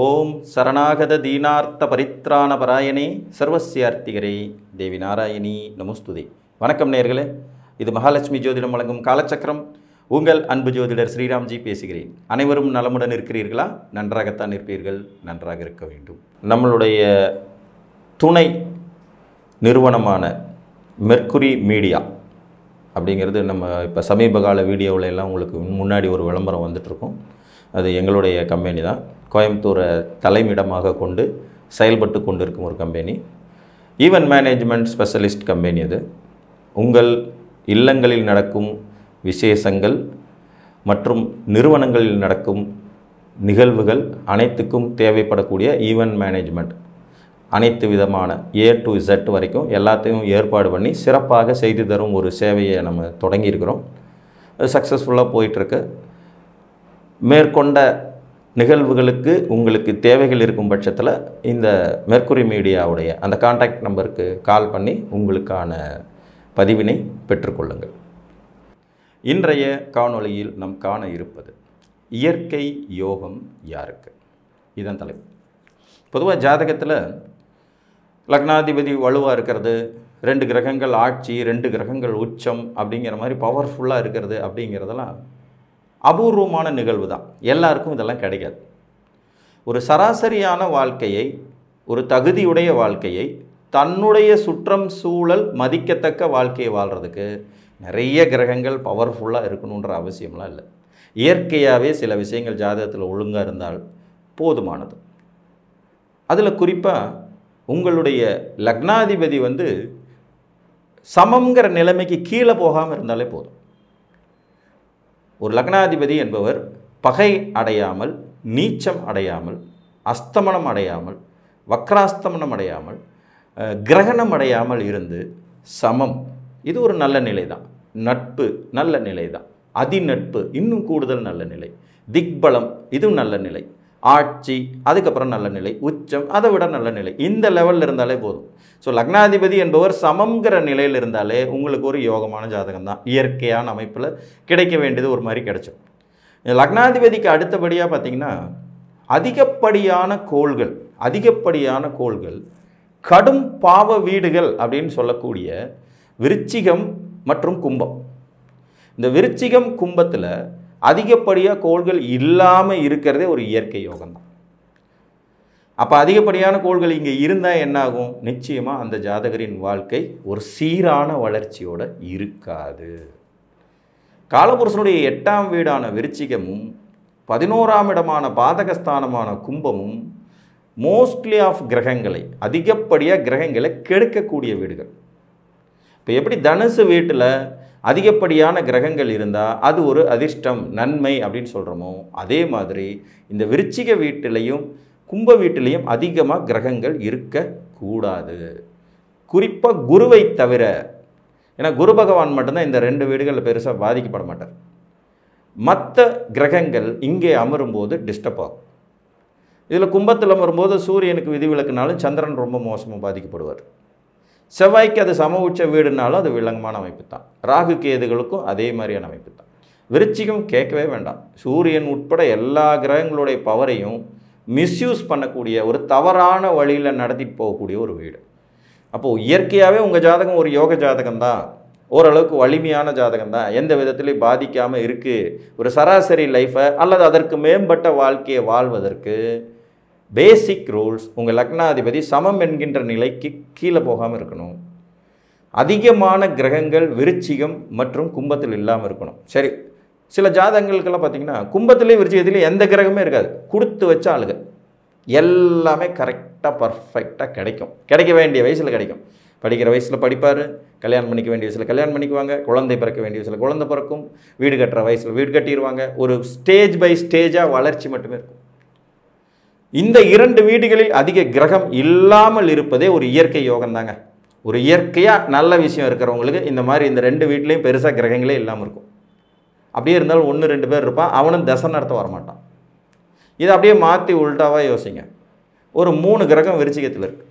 ஓம் சரணாகத தீனார்த்த பரித்ராண பராயணே சர்வசியார்த்திகரே தேவி நாராயணி நமஸ்துதே. வணக்கம் நேயர்களே, இது மகாலட்சுமி ஜோதிடம் வழங்கும் காலச்சக்கரம். உங்கள் அன்பு ஜோதிடர் ஸ்ரீராம்ஜி பேசுகிறேன். அனைவரும் நலமுடன் இருக்கிறீர்களா? நன்றாகத்தான் இருப்பீர்கள், நன்றாக இருக்க வேண்டும். நம்மளுடைய துணை நிறுவனமான மெர்க்குரி மீடியா அப்படிங்கிறது நம்ம இப்போ சமீப கால வீடியோவில் எல்லாம் உங்களுக்கு முன்னாடி ஒரு விளம்பரம் வந்துட்டுருக்கோம். அது எங்களுடைய கம்பெனி தான். கோயம்புத்தூரை தலைமையிடமாக கொண்டு செயல்பட்டு கொண்டிருக்கும் ஒரு company. Event management specialist company அது. உங்கள் இல்லங்களில் நடக்கும் விசேஷங்கள் மற்றும் நிறுவனங்களில் நடக்கும் நிகழ்வுகள் அனைத்துக்கும் தேவைப்படக்கூடிய ஈவென்ட் மேனேஜ்மெண்ட், அனைத்து விதமான A to Z வரைக்கும் எல்லாத்தையும் ஏற்பாடு பண்ணி சிறப்பாக செய்து தரும் ஒரு சேவையை நம்ம தொடங்கியிருக்கிறோம். அது சக்ஸஸ்ஃபுல்லாக போயிட்டுருக்கு. மேற்கொண்ட நிகழ்வுகளுக்கு உங்களுக்கு தேவைகள் இருக்கும் பட்சத்தில் இந்த மெர்க்குரி மீடியாவுடைய அந்த கான்டாக்ட் நம்பருக்கு கால் பண்ணி உங்களுக்கான பதிவினை பெற்றுக்கொள்ளுங்கள். இன்றைய காணொளியில் நாம் காண இருப்பது இயற்கை யோகம் யாருக்கு? இதுதான் தலைப்பு. பொதுவாக ஜாதகத்தில் லக்னாதிபதி வலுவாக இருக்கிறது, 2 கிரகங்கள் ஆட்சி, 2 கிரகங்கள் உச்சம் அப்படிங்கிற மாதிரி பவர்ஃபுல்லாக இருக்கிறது அப்படிங்கிறதெல்லாம் அபூர்வமான நிகழ்வு தான். எல்லாருக்கும் இதெல்லாம் கிடைக்காது. ஒரு சராசரியான வாழ்க்கையை, ஒரு தகுதியுடைய வாழ்க்கையை, தன்னுடைய சுற்றம் சூழல் மதிக்கத்தக்க வாழ்க்கையை வாழ்கிறதுக்கு நிறைய கிரகங்கள் பவர்ஃபுல்லாக இருக்கணுன்ற அவசியம்லாம் இல்லை. இயற்கையாகவே சில விஷயங்கள் ஜாதகத்தில் ஒழுங்காக இருந்தால் போதுமானது. அதில் குறிப்பாக உங்களுடைய லக்னாதிபதி சமங்கிற நிலைமைக்கு கீழே போகாமல் இருந்தாலே போதும். ஒரு லக்னாதிபதி என்பவர் பகை அடையாமல், நீச்சம் அடையாமல், அஸ்தமனம் அடையாமல், வக்ராஸ்தமனம் அடையாமல், கிரகணம் அடையாமல் இருந்து சமம், இது ஒரு நல்ல நிலை தான். நட்பு நல்ல நிலை தான். அதிநட்பு இன்னும் கூடுதல் நல்ல நிலை. திக்பலம் இதுவும் நல்ல நிலை. ஆட்சி அதுக்கப்புறம் நல்ல நிலை. உச்சம் அதை விட நல்ல நிலை. இந்த லெவலில் இருந்தாலே போதும். ஸோ லக்னாதிபதி என்பவர் சமங்கிற நிலையில் இருந்தாலே உங்களுக்கு ஒரு யோகமான ஜாதகம் தான். இயற்கையான அமைப்பில் கிடைக்க வேண்டியது ஒரு மாதிரி கிடைச்சிடும். லக்னாதிபதிக்கு அடுத்தபடியாக பார்த்திங்கன்னா அதிகப்படியான கோள்கள் கடும் பாவ வீடுகள் அப்படின்னு சொல்லக்கூடிய விருச்சிகம் மற்றும் கும்பம். இந்த விருச்சிகம் கும்பத்தில் அதிகப்படியாக கோள்கள் இல்லாமல் இருக்கிறதே ஒரு இயற்கை யோகம்தான். அப்போ அதிகப்படியான கோள்கள் இங்கே இருந்தால் என்ன ஆகும்? நிச்சயமாக அந்த ஜாதகரின் வாழ்க்கை ஒரு சீரான வளர்ச்சியோடு இருக்காது. காலபுருஷனுடைய 8ஆம் வீடான விருச்சிகமும் 11ஆம் இடமான பாதகஸ்தானமான கும்பமும் மோஸ்ட்லி ஆஃப் கிரகங்களை, அதிகப்படியாக கிரகங்களை கெடுக்கக்கூடிய வீடுகள். இப்போ எப்படி தனுசு வீட்டில் அதிகப்படியான கிரகங்கள் இருந்தால் அது ஒரு அதிர்ஷ்டம், நன்மை அப்படின்னு சொல்கிறோமோ, அதே மாதிரி இந்த விருச்சிக வீட்டிலையும் கும்ப வீட்டிலையும் அதிகமாக கிரகங்கள் இருக்கக்கூடாது. குறிப்பாக குருவை தவிர. ஏன்னா குரு பகவான் மட்டும்தான் இந்த 2 வீடுகளில் பெருசாக பாதிக்கப்பட மாட்டார். மற்ற கிரகங்கள் இங்கே அமரும்போது டிஸ்டர்ப் ஆகும். இதில் கும்பத்தில் அமரும்போது சூரியனுக்கு விதிவிலக்குனாலும் சந்திரன் ரொம்ப மோசமாக பாதிக்கப்படுவார். செவ்வாய்க்கு அது சம உச்ச வீடுனாலும் அது விலங்கமான அமைப்பு தான். ராகு கேதுகளுக்கும் அதே மாதிரியான அமைப்பு தான். விருச்சிகம் கேட்கவே வேண்டாம். சூரியன் உட்பட எல்லா கிரகங்களுடைய பவரையும் மிஸ்யூஸ் பண்ணக்கூடிய, ஒரு தவறான வழியில் நடத்திட்டு போகக்கூடிய ஒரு வீடு. அப்போது இயற்கையாகவே உங்கள் ஜாதகம் ஒரு யோக ஜாதகம் தான், ஓரளவுக்கு வலிமையான ஜாதகம் தான், எந்த விதத்துலையும் பாதிக்காமல் இருக்குது. ஒரு சராசரி லைஃப்பை அல்லது அதற்கு மேம்பட்ட வாழ்க்கையை வாழ்வதற்கு பேசிக் ரூல்ஸ், உங்கள் லக்னாதிபதி சமம் என்கின்ற நிலைக்கு கீழே போகாமல் இருக்கணும். அதிகமான கிரகங்கள் விருச்சிகம் மற்றும் கும்பத்தில் இல்லாமல் இருக்கணும். சரி, சில ஜாதகங்களுக்கெல்லாம் பார்த்திங்கன்னா கும்பத்திலே விருச்சிகத்திலே எந்த கிரகமே இருக்காது. கொடுத்து வச்ச ஆளுங்க எல்லாமே கரெக்டாக பர்ஃபெக்டாக கிடைக்கும். கிடைக்க வேண்டிய வயசில் கிடைக்கும். படிக்கிற வயசில் படிப்பார், கல்யாணம் பண்ணிக்க வேண்டிய வயசில் கல்யாணம் பண்ணிக்குவாங்க, குழந்தை பிறக்க வேண்டிய வயசில் குழந்தை பிறக்கும், வீடு கட்டுற வயசில் வீடு கட்டிடுவாங்க. ஒரு ஸ்டேஜ் பை ஸ்டேஜாக வளர்ச்சி மட்டுமே இருக்கும். இந்த 2 வீடுகளில் அதிக கிரகம் இல்லாமல் இருப்பதே ஒரு இயற்கை யோகம் தாங்க. ஒரு இயற்கையாக நல்ல விஷயம் இருக்கிறவங்களுக்கு இந்த மாதிரி இந்த 2 வீட்லேயும் பெருசாக கிரகங்களே இல்லாமல் இருக்கும். அப்படியே இருந்தாலும் 1-2 பேர் இருப்பான், அவனும் தசை நடத்த வரமாட்டான். இதை அப்படியே மாற்றி உள்டாவாக யோசிங்க. ஒரு 3 கிரகம் விருச்சிகத்தில் இருக்குது.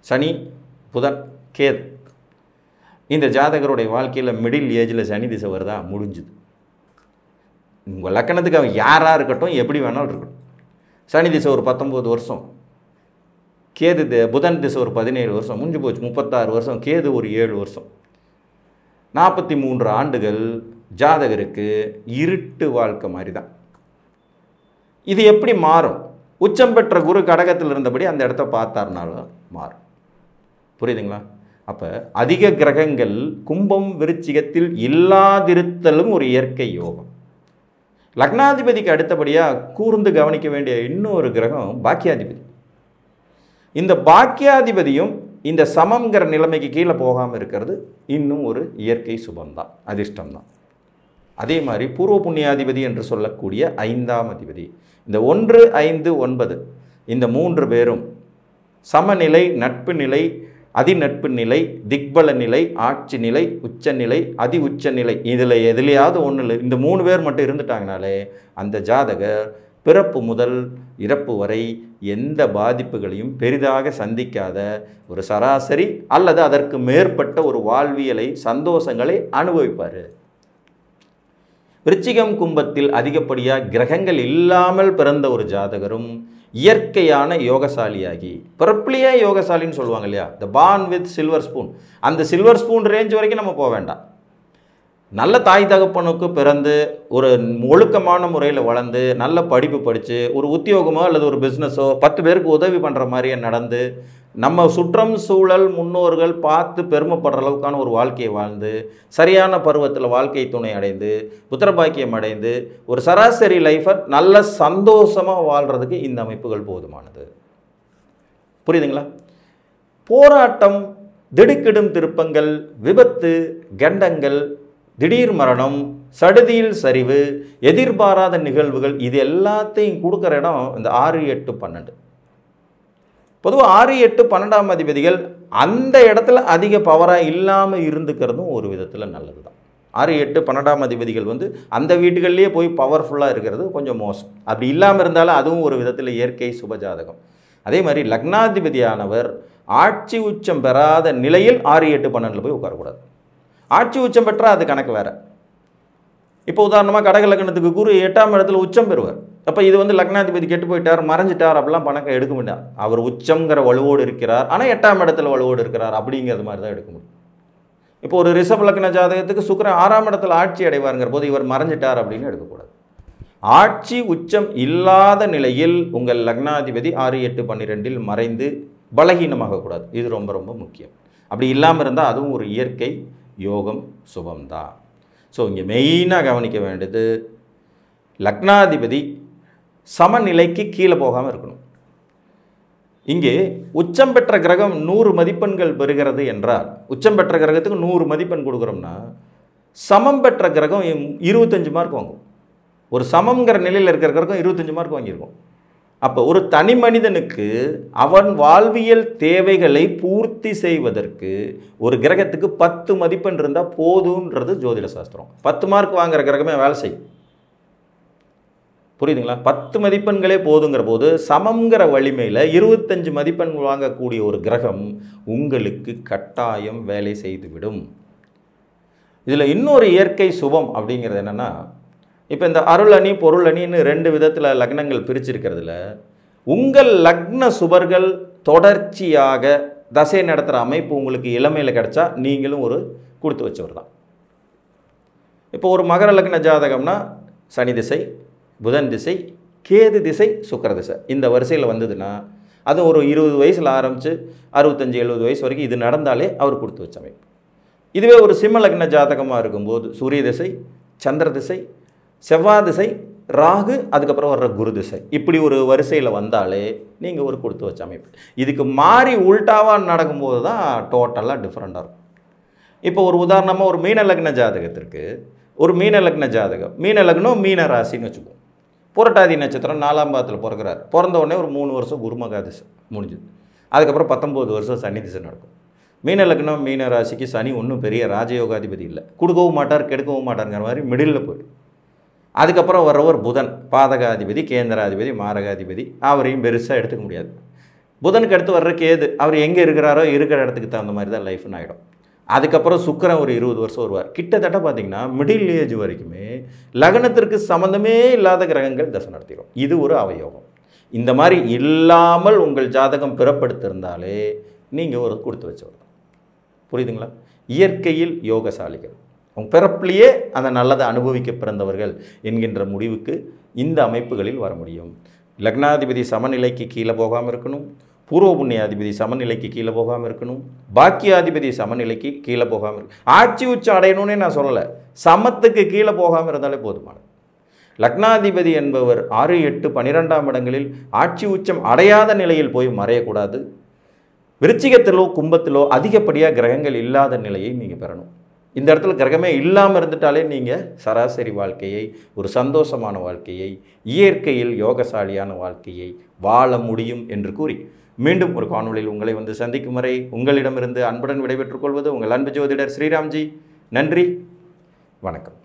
சனி, புதன், கேது. இந்த ஜாதகருடைய வாழ்க்கையில் மிடில் ஏஜில் சனி திசை வருதா? முடிஞ்சுது. உங்கள் லக்கணத்துக்கு அவன் யாராக இருக்கட்டும், எப்படி வேணாலும் இருக்கட்டும், சனி திசை ஒரு 19 வருஷம், புதன் திசை ஒரு 17 வருஷம், முடிஞ்சு போச்சு 36 வருஷம், கேது ஒரு 7 வருஷம், 43 ஆண்டுகள் ஜாதகருக்கு இருட்டு வாழ்க்கை மாதிரி தான். இது எப்படி மாறும்? உச்சம் பெற்ற குரு கடகத்தில் இருந்தபடி அந்த இடத்த பார்த்தாருனாலும் மாறும். புரியுதுங்களா? அப்போ அதிக கிரகங்கள் கும்பம் விருச்சிகத்தில் இல்லாதிருத்தலும் ஒரு இயற்கை யோகம். லக்னாதிபதிக்கு அடுத்தபடியாக கூர்ந்து கவனிக்க வேண்டிய இன்னொரு கிரகம் பாக்கியாதிபதி. இந்த பாக்கியாதிபதியும் இந்த சமங்கிற நிலைமைக்கு கீழே போகாமல் இருக்கிறது இன்னும் ஒரு இயற்கை சுபம்தான், அதிர்ஷ்டம்தான். அதே மாதிரி பூர்வ புண்ணியாதிபதி என்று சொல்லக்கூடிய 5ஆம் அதிபதி, இந்த 1, 5, 9 இந்த 3 பேரும் சமநிலை, நட்பு நிலை, அதிநட்பு நிலை, திக்பல நிலை, ஆட்சி நிலை, உச்சநிலை, அதி உச்ச நிலை, இதில் எதுலையாவது ஒன்றில் இந்த 3 பேர் மட்டும் இருந்துட்டாங்கனாலே அந்த ஜாதகர் பிறப்பு முதல் இறப்பு வரை எந்த பாதிப்புகளையும் பெரிதாக சந்திக்காத ஒரு சராசரி அல்லது அதற்கு மேற்பட்ட ஒரு வாழ்வியலை, சந்தோஷங்களை அனுபவிப்பார். விருச்சிகம் கும்பத்தில் அதிகப்படியாக கிரகங்கள் இல்லாமல் பிறந்த ஒரு ஜாதகரும் இயற்கையான யோகசாலியாகி, பிறப்பிலேயே யோகசாலின்னு சொல்லுவாங்க இல்லையா, த பார்ன் வித் சில்வர் ஸ்பூன், அந்த சில்வர் ஸ்பூன் ரேஞ்ச் வரைக்கும் நம்ம போக வேண்டாம். நல்ல தாய் தகப்பனுக்கு பிறந்து ஒரு ஒழுக்கமான முறையில் வளர்ந்து நல்ல படிப்பு படித்து ஒரு உத்தியோகமோ அல்லது ஒரு பிஸ்னஸோ 10 பேருக்கு உதவி பண்ணுற மாதிரியே நடந்து நம்ம சுற்றம் சூழல் முன்னோர்கள் பார்த்து பெருமைப்படுற அளவுக்கான ஒரு வாழ்க்கையை வாழ்ந்து சரியான பருவத்தில் வாழ்க்கை துணை அடைந்து புத்திரபாக்கியம் அடைந்து ஒரு சராசரி லைஃபை நல்ல சந்தோஷமாக வாழ்கிறதுக்கு இந்த அமைப்புகள் போதுமானது. புரியுதுங்களா? போராட்டம், திடுக்கிடும் திருப்பங்கள், விபத்து, கண்டங்கள், திடீர் மரணம், சடுதியில் சரிவு, எதிர்பாராத நிகழ்வுகள், இது எல்லாத்தையும் கொடுக்குற இடம் இந்த 6, 8, 12. பொதுவாக 6, 8, 12ஆம் அதிபதிகள் அந்த இடத்துல அதிக பவராக இல்லாமல் இருந்துக்கிறதும் ஒரு விதத்தில் நல்லது தான். 6, 8, 12ஆம் அதிபதிகள் அந்த வீட்டுகள்லேயே போய் பவர்ஃபுல்லாக இருக்கிறது கொஞ்சம் மோசம். அப்படி இல்லாமல் இருந்தாலும் அதுவும் ஒரு விதத்தில் இயற்கை சுபஜாதகம். அதே மாதிரி லக்னாதிபதியானவர் ஆட்சி உச்சம் பெறாத நிலையில் 6, 8, 12 போய் உட்காரக்கூடாது. ஆட்சி உச்சம் பெற்றால் அது கணக்கு வேறு. இப்போ உதாரணமாக கடக லக்னத்துக்கு குரு 8ஆம் இடத்துல உச்சம் பெறுவார். அப்போ இது லக்னாதிபதி கெட்டு போயிட்டார், மறைஞ்சிட்டார், அப்படிலாம் பணக்கம் எடுக்க முடியாது. அவர் உச்சங்கிற வலுவோடு இருக்கிறார், ஆனால் 8ஆம் இடத்துல வலுவோடு இருக்கிறார், அப்படிங்கிறது மாதிரி தான் எடுக்க முடியும். இப்போ ஒரு ரிஷப லக்ன ஜாதகத்துக்கு சுக்கிரன் 6ஆம் இடத்துல ஆட்சி அடைவாருங்கிற போது இவர் மறைஞ்சிட்டார் அப்படின்னு எடுக்கக்கூடாது. ஆட்சி உச்சம் இல்லாத நிலையில் உங்கள் லக்னாதிபதி 6, 8, 12 மறைந்து பலகீனமாகக்கூடாது. இது ரொம்ப ரொம்ப முக்கியம். அப்படி இல்லாமல் இருந்தால் அதுவும் ஒரு இயற்கை யோகம் சுபம்தான். ஸோ இங்கே மெயினாக கவனிக்க வேண்டியது லக்னாதிபதி சமநிலைக்கு கீழே போகாமல் இருக்கணும். இங்கே உச்சம் பெற்ற கிரகம் 100 மதிப்பெண்கள் பெறுகிறது என்றால், உச்சம் பெற்ற கிரகத்துக்கு 100 மதிப்பெண் கொடுக்குறோம்னா சமம் பெற்ற கிரகம் 25 மார்க் வாங்கும். ஒரு சமங்கிற நிலையில் இருக்கிற கிரகம் 25 மார்க் வாங்கியிருக்கும். அப்போ ஒரு தனி மனிதனுக்கு அவன் வாழ்வியல் தேவைகளை பூர்த்தி செய்வதற்கு ஒரு கிரகத்துக்கு 10 மதிப்பெண் இருந்தால் போதுன்றது ஜோதிட சாஸ்திரம். 10 மார்க் வாங்குற கிரகமே வேலை செய்யும். புரியுதுங்களா? 10 மதிப்பெண்களே போதுங்கிற போது சமங்கிற வலிமையில் 25 மதிப்பெண் வாங்கக்கூடிய ஒரு கிரகம் உங்களுக்கு கட்டாயம் வேலை செய்துவிடும். இதில் இன்னொரு இயற்கை சுபம் அப்படிங்கிறது என்னென்னா, இப்போ இந்த அருள் அணி பொருள் அணின்னு 2 விதத்தில் லக்னங்கள் பிரிச்சிருக்கிறதுல உங்கள் லக்ன சுபர்கள் தொடர்ச்சியாக தசை நடத்துகிற அமைப்பு உங்களுக்கு இளமையில் கிடைச்சா நீங்களும் ஒரு கொடுத்து வச்சவர் தான். இப்போ ஒரு மகர லக்ன ஜாதகம்னா சனி திசை, புதன் திசை, கேது திசை, சுக்கிர திசை இந்த வரிசையில் வந்ததுன்னா அது ஒரு 20 வயசில் ஆரம்பித்து 65, 70 வயசு வரைக்கும் இது நடந்தாலே அவர் கொடுத்து வச்ச அமைப்பு. இதுவே ஒரு சிம்ம லக்ன ஜாதகமாக இருக்கும்போது சூரிய திசை, சந்திர திசை, செவ்வாய் திசை, ராகு, அதுக்கப்புறம் வர்ற குரு திசை, இப்படி ஒரு வரிசையில் வந்தாலே நீங்கள் ஒரு கொடுத்து வச்ச அமைப்பு. இதுக்கு மாறி உல்டாவாக நடக்கும்போது தான் டோட்டலாக டிஃப்ரெண்ட்டாக இருக்கும். இப்போ ஒரு உதாரணமாக ஒரு மீன லக்ன ஜாதகத்திற்கு ஒரு மீன லக்ன ஜாதகம், மீன லக்னம் மீன ராசின்னு வச்சுக்குவோம். புரட்டாதி நட்சத்திரம் 4ஆம் பாதத்தில் பிறக்கிறார். பிறந்த உடனே ஒரு 3 வருஷம் குருமகா திசை முடிஞ்சுது. அதுக்கப்புறம் 19 வருஷம் சனி திசை நடக்கும். மீன லக்னம் மீன ராசிக்கு சனி ஒன்றும் பெரிய ராஜயோகாதிபதி இல்லை, கொடுக்கவும் மாட்டார் கெடுக்கவும் மாட்டாருங்கிற மாதிரி மிடில் போய்டும். அதுக்கப்புறம் வர்றவர் புதன், பாதகாதிபதி, கேந்திராதிபதி, மாரகாதிபதி, அவரையும் பெருசாக எடுத்துக்க முடியாது. புதனுக்கு அடுத்து வர்ற கேது, அவர் எங்கே இருக்கிறாரோ இருக்கிற இடத்துக்கு தகுந்த மாதிரி தான் லைஃப்னு ஆகிடும். அதுக்கப்புறம் சுக்கிரன் ஒரு 20 வருஷம் வருவார். கிட்டத்தட்ட பார்த்திங்கன்னா மிடில் ஏஜ் வரைக்குமே லக்னத்திற்கு சம்மந்தமே இல்லாத கிரகங்கள் தசை நடத்திடும். இது ஒரு அவயோகம். இந்த மாதிரி இல்லாமல் உங்கள் ஜாதகம் பிறப்படுத்திருந்தாலே நீங்கள் ஒரு கொடுத்து வச்சவர் தான். புரியுதுங்களா? இயற்கையில் யோகசாலிகள், அவங்க பிறப்பிலேயே அந்த நல்லதை அனுபவிக்க பிறந்தவர்கள் என்கின்ற முடிவுக்கு இந்த அமைப்புகளில் வர முடியும். லக்னாதிபதி சமநிலைக்கு கீழே போகாமல் இருக்கணும், பூர்வ புண்ணியாதிபதி சமநிலைக்கு கீழே போகாமல் இருக்கணும், பாக்கியாதிபதி சமநிலைக்கு கீழே போகாமல் இருக்கணும். ஆட்சி உச்சம் அடையணும்னே நான் சொல்லலை, சமத்துக்கு கீழே போகாமல் இருந்தாலே போதுமானது. லக்னாதிபதி என்பவர் 6, 8, 12ஆம் இடங்களில் ஆட்சி உச்சம் அடையாத நிலையில் போய் மறையக்கூடாது. விருச்சிகத்திலோ கும்பத்திலோ அதிகப்படியாக கிரகங்கள் இல்லாத நிலையை நீங்கள் பெறணும். இந்த இடத்துல கிரகமே இல்லாமல் இருந்துட்டாலே நீங்கள் சராசரி வாழ்க்கையை, ஒரு சந்தோஷமான வாழ்க்கையை, இயற்கையில் யோகசாலியான வாழ்க்கையை வாழ முடியும் என்று கூறி மீண்டும் ஒரு காணொளியில் உங்களை வந்து சந்திக்கும் வரை உங்களிடமிருந்து அன்புடன் விடைபெற்றுக் கொள்வது உங்கள் அன்பு ஜோதிடர் ஸ்ரீராம்ஜி. நன்றி, வணக்கம்.